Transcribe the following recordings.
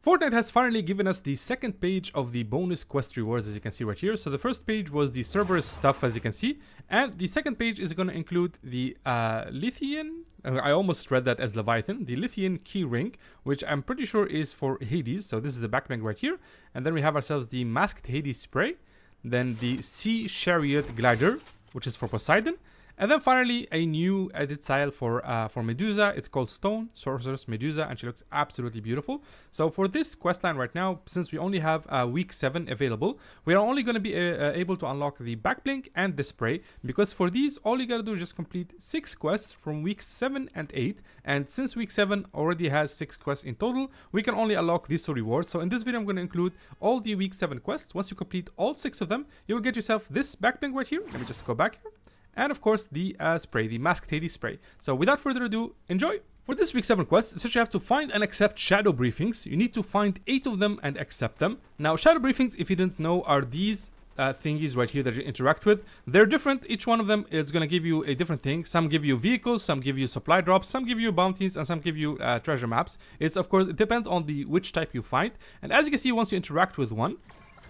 Fortnite has finally given us the second page of the bonus quest rewards, as you can see right here. So the first page was the Cerberus stuff, as you can see, and the second page is going to include the Leathean, I almost read that as Leviathan, the Leathean Keyring, which I'm pretty sure is for Hades. So this is the backbling right here, and then we have ourselves the Masked Hades spray, then the Sea Chariot Glider, which is for Poseidon. And then finally, a new edit style for Medusa. It's called Stone Sorceress Medusa, and she looks absolutely beautiful. So for this questline right now, since we only have week 7 available, we are only going to be able to unlock the backblink and the spray, because for these, all you gotta do is just complete 6 quests from weeks 7 and 8. And since week 7 already has 6 quests in total, we can only unlock these 2 rewards. So in this video, I'm going to include all the week 7 quests. Once you complete all 6 of them, you will get yourself this backblink right here. Let me just go back here. And of course the spray, the Masked Hades spray. So without further ado, enjoy! For this week 7 quest, since you have to find and accept shadow briefings, you need to find 8 of them and accept them. Now shadow briefings, if you didn't know, are these thingies right here that you interact with. They're different. Each one of them is going to give you a different thing. Some give you vehicles, some give you supply drops, some give you bounties, and some give you treasure maps. It's of course, it depends on which type you find. And as you can see, once you interact with one,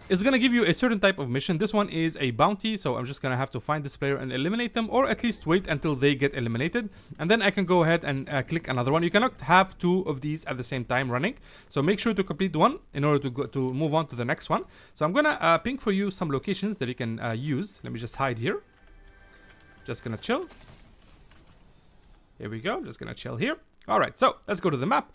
it's going to give you a certain type of mission. This one is a bounty, so I'm just going to have to find this player and eliminate them, or at least wait until they get eliminated. And then I can go ahead and click another one. You cannot have 2 of these at the same time running. So make sure to complete one in order to move on to the next one. So I'm going to ping for you some locations that you can use. Let me just hide here. Just going to chill. Here we go. Just going to chill here. Alright, so let's go to the map.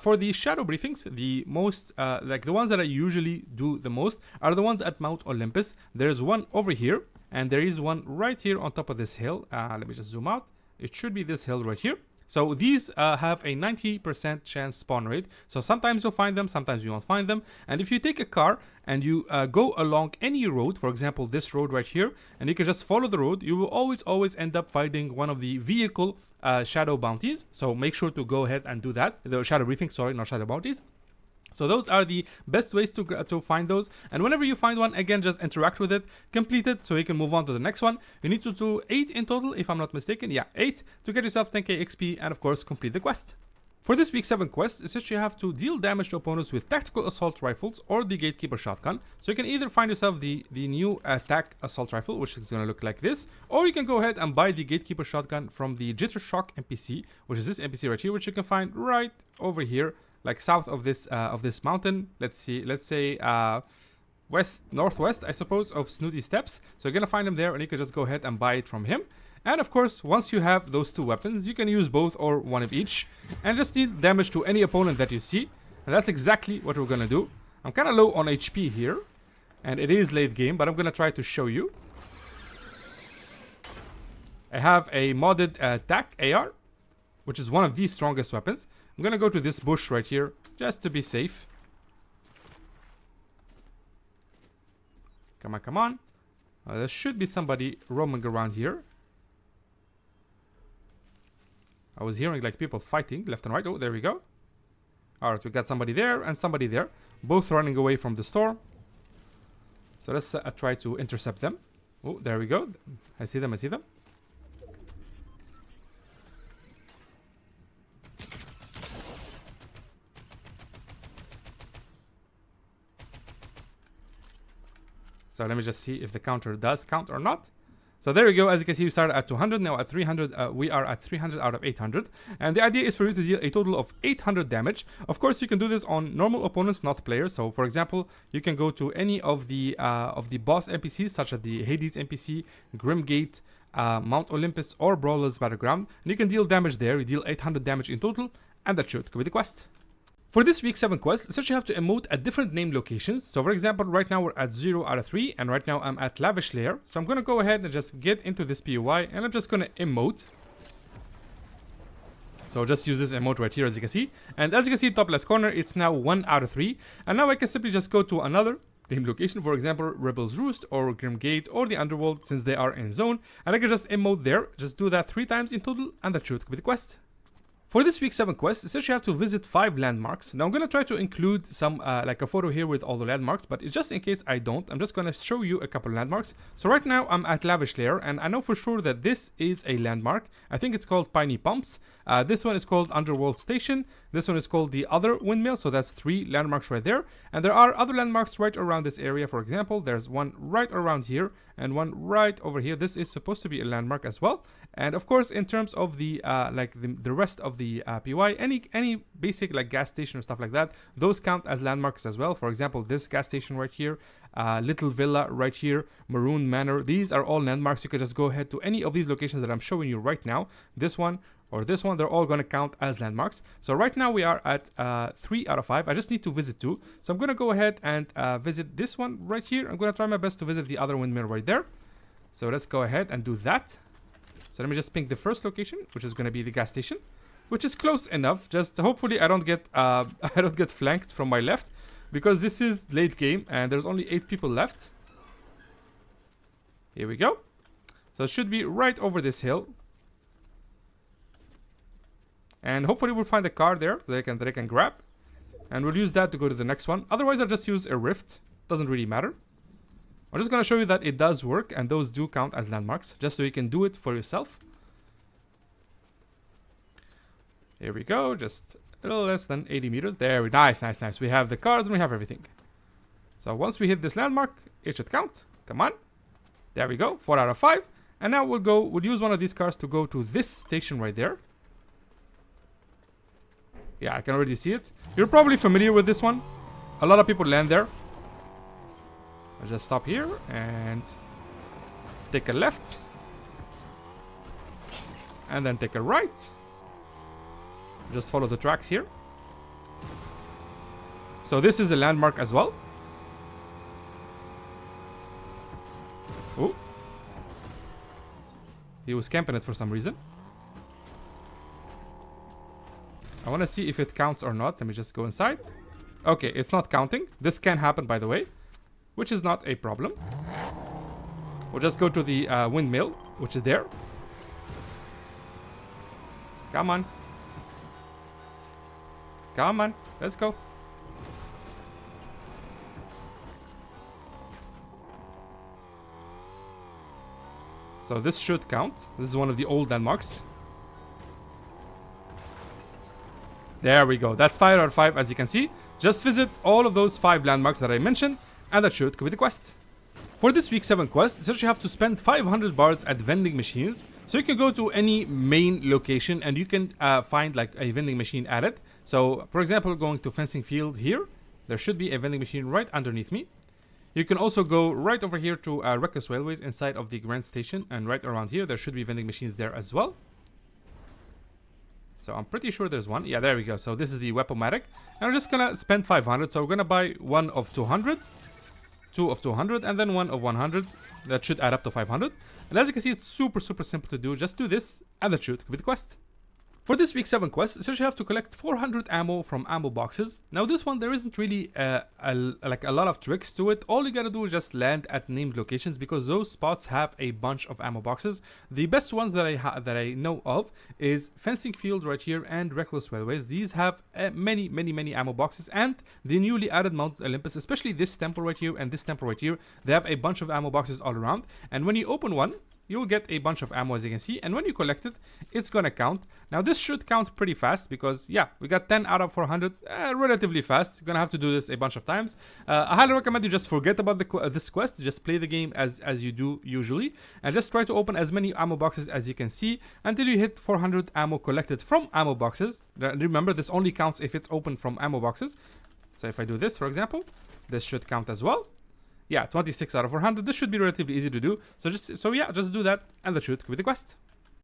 For the shadow briefings, the most, like the ones that I usually do the most are the ones at Mount Olympus. There's one over here, and there is one right here on top of this hill. Let me just zoom out. It should be this hill right here. So these have a 90% chance spawn rate. So sometimes you'll find them, sometimes you won't find them. And if you take a car and you go along any road, for example, this road right here, and you can just follow the road, you will always end up finding one of the vehicle shadow bounties. So make sure to go ahead and do that. The shadow briefing, sorry, not shadow bounties. So those are the best ways to find those. And whenever you find one, again, just interact with it, complete it, so you can move on to the next one. You need to do 8 in total, if I'm not mistaken. Yeah, 8 to get yourself 10k XP and of course complete the quest. For this week 7 quest, it's just you have to deal damage to opponents with tactical assault rifles or the Gatekeeper shotgun. So you can either find yourself the new attack assault rifle, which is going to look like this, or you can go ahead and buy the Gatekeeper shotgun from the Jitter Shock NPC, which is this NPC right here, which you can find right over here, like south of this mountain. Let's say northwest, I suppose, of Snooty Steps. So you're gonna find him there, and you can just go ahead and buy it from him. And of course, once you have those 2 weapons, you can use both or one of each, and just deal damage to any opponent that you see. And that's exactly what we're gonna do. I'm kind of low on HP here, and it is late game, but I'm gonna try to show you. I have a modded TAC AR, which is one of the strongest weapons. I'm gonna go to this bush right here, just to be safe. Come on, come on. There should be somebody roaming around here. I was hearing like people fighting left and right. Oh, there we go. Alright, we got somebody there and somebody there, both running away from the store. So let's try to intercept them. Oh, there we go. I see them, I see them. So let me just see if the counter does count or not. So there we go. As you can see, we started at 200, now at 300. We are at 300 out of 800. And the idea is for you to deal a total of 800 damage. Of course, you can do this on normal opponents, not players. So for example, you can go to any of the boss NPCs, such as the Hades NPC, Grimgate, Mount Olympus, or Brawler's Battleground. And you can deal damage there. You deal 800 damage in total, and that should complete the quest. For this week 7 quest, essentially you have to emote at different name locations. So for example, right now we're at 0 out of 3, and right now I'm at Lavish Layer. So I'm going to go ahead and just get into this POI, and I'm just going to emote. So just use this emote right here, as you can see. And as you can see, top left corner, it's now 1 out of 3. And now I can simply just go to another name location, for example, Rebel's Roost or Grimgate or the Underworld, since they are in zone. And I can just emote there, just do that 3 times in total, and that should complete the quest. For this week 7 quest, essentially you have to visit 5 landmarks. Now I'm going to try to include some, like a photo here with all the landmarks, but just in case I don't, I'm just going to show you a couple landmarks. So right now I'm at Lavish Layer, and I know for sure that this is a landmark. I think it's called Piney Pumps. This one is called Underworld Station. This one is called the other windmill, so that's 3 landmarks right there. And there are other landmarks right around this area. For example, there's one right around here and one right over here. This is supposed to be a landmark as well. And of course, in terms of the the rest of the PY, any basic like gas station or stuff like that, those count as landmarks as well. For example, this gas station right here, Little Villa right here, Maroon Manor, these are all landmarks. You can just go ahead to any of these locations that I'm showing you right now. This one or this one, they're all going to count as landmarks. So right now we are at 3 out of 5. I just need to visit 2. So I'm going to go ahead and visit this one right here. I'm going to try my best to visit the other windmill right there. So let's go ahead and do that. So let me just pick the first location, which is going to be the gas station, which is close enough. Just hopefully I don't get I don't get flanked from my left, because this is late game and there's only 8 people left. Here we go. So it should be right over this hill. And hopefully we'll find a car there that they can grab. And we'll use that to go to the next one. Otherwise I'll just use a rift. Doesn't really matter. I'm just going to show you that it does work, and those do count as landmarks, just so you can do it for yourself. Here we go, just a little less than 80 meters. There we nice. We have the cars and we have everything. So once we hit this landmark, it should count. Come on. There we go, 4 out of 5. And now we'll use one of these cars to go to this station right there. Yeah, I can already see it. You're probably familiar with this one. A lot of people land there. I'll just stop here and take a left. And then take a right. Just follow the tracks here. So this is a landmark as well. Oh. He was camping it for some reason. I want to see if it counts or not. Let me just go inside. Okay, it's not counting. This can happen, by the way, which is not a problem. We'll just go to the windmill, which is there. Come on. Come on. Let's go. So this should count. This is one of the old landmarks. There we go. That's 5 out of 5, as you can see. Just visit all of those 5 landmarks that I mentioned, and that should complete the quest. For this week 7 quest, essentially you have to spend 500 bars at vending machines. So you can go to any main location and you can find like a vending machine at it. So for example, going to fencing field here, there should be a vending machine right underneath me. You can also go right over here to Reckless Railways inside of the Grand Station, and right around here there should be vending machines there as well. So I'm pretty sure there's one. Yeah, there we go. So this is the Weapomatic. And I'm just gonna spend 500. So we're gonna buy one of 200, 2 of 200, and then 1 of 100. That should add up to 500. And as you can see, it's super simple to do. Just do this, and that should complete the quest. For this week 7 quest, essentially you have to collect 400 ammo from ammo boxes. Now this one, there isn't really a lot of tricks to it. All you gotta do is just land at named locations, because those spots have a bunch of ammo boxes. The best ones that I know of is Fencing Field right here and Reckless Railways. These have many ammo boxes, and the newly added Mount Olympus, especially this temple right here and this temple right here, they have a bunch of ammo boxes all around. And when you open one, you'll get a bunch of ammo, as you can see, and when you collect it, it's gonna count. Now this should count pretty fast, because yeah, we got 10 out of 400, relatively fast. You're gonna have to do this a bunch of times. I highly recommend you just forget about this quest, just play the game as you do usually, and just try to open as many ammo boxes as you can see until you hit 400 ammo collected from ammo boxes. Remember, this only counts if it's open from ammo boxes. So if I do this, for example, this should count as well. Yeah, 26 out of 400. This should be relatively easy to do. So just do that, and that should complete the quest.